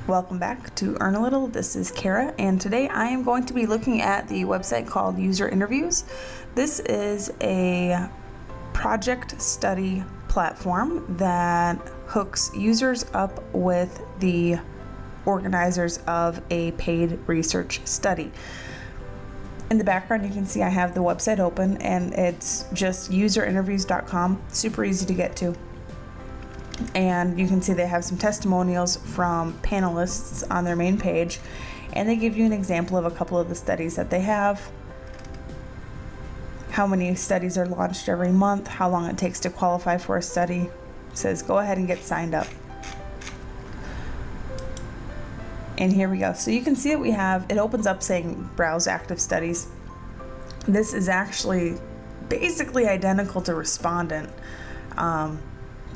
Welcome back to Earn a Little. This is Kara, and today I am going to be looking at the website called UserInterviews. This is a project study platform that hooks users up with the organizers of a paid research study. In the background, you can see I have the website open, and it's just userinterviews.com. Super easy to get to. And you can see they have some testimonials from panelists on their main page, and they give you an example of a couple of the studies that they have, how many studies are launched every month, how long it takes to qualify for a study. It says go ahead and get signed up. And here we go. So you can see that it opens up saying browse active studies. This is actually basically identical to Respondent.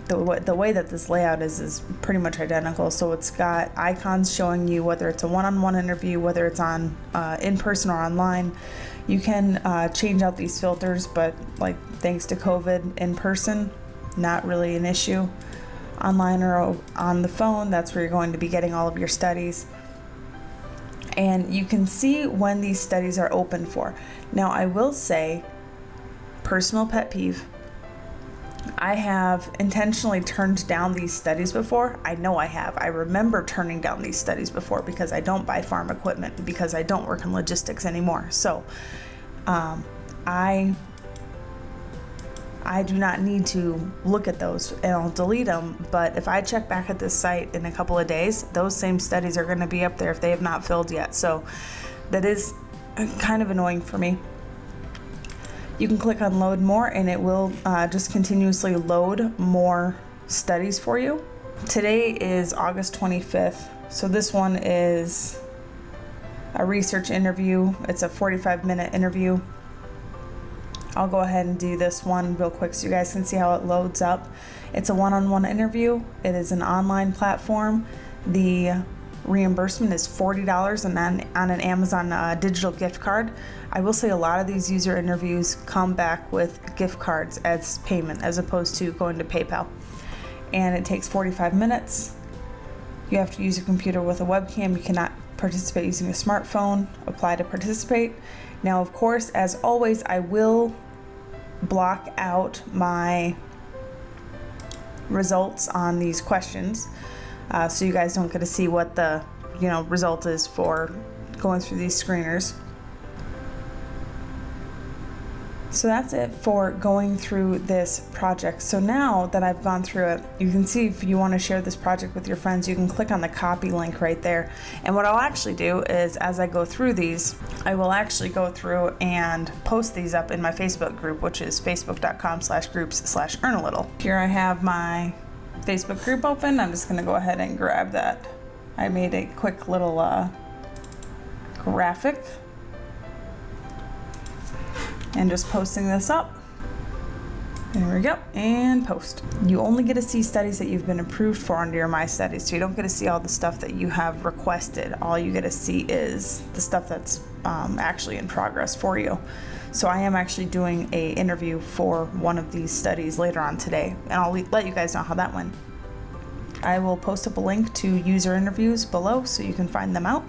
The way that this layout is pretty much identical. So it's got icons showing you whether it's a one-on-one interview, whether it's on in person or online. You can change out these filters, but like thanks to COVID, in person, not really an issue. Online or on the phone, that's where you're going to be getting all of your studies. And you can see when these studies are open for. Now, I will say, personal pet peeve, I have intentionally turned down these studies before. I know I have. I remember turning down these studies before because I don't buy farm equipment, because I don't work in logistics anymore. So I do not need to look at those, and I'll delete them. But if I check back at this site in a couple of days, those same studies are going to be up there if they have not filled yet. So that is kind of annoying for me. You can click on load more, and it will just continuously load more studies for you. Today is August 25th. So this one is a research interview. It's a 45-minute interview. I'll go ahead and do this one real quick so you guys can see how it loads up. It's a one-on-one interview. It is an online platform. The reimbursement is $40 and on an Amazon digital gift card. I will say a lot of these user interviews come back with gift cards as payment as opposed to going to PayPal. And it takes 45 minutes. You have to use a computer with a webcam. You cannot participate using a smartphone. Apply to participate. Now, of course, as always, I will block out my results on these questions. So you guys don't get to see what the result is for going through these screeners. So that's it for going through this project. So now that I've gone through it, you can see if you want to share this project with your friends, you can click on the copy link right there. And what I'll actually do is, as I go through these, I will actually go through and post these up in my Facebook group, which is facebook.com/groups/earnalittle. Here I have my Facebook group open. I'm just going to go ahead and grab that. I made a quick little graphic and just posting this up. There we go, and post. You only get to see studies that you've been approved for under your My Studies, so you don't get to see all the stuff that you have requested. All you get to see is the stuff that's actually in progress for you. So I am actually doing a interview for one of these studies later on today, and I'll let you guys know how that went. I will post up a link to user interviews below so you can find them out.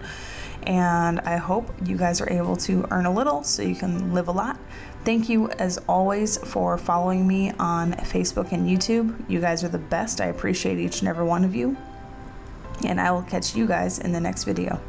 And I hope you guys are able to earn a little so you can live a lot. Thank you, as always, for following me on Facebook and YouTube. You guys are the best. I appreciate each and every one of you. And I will catch you guys in the next video.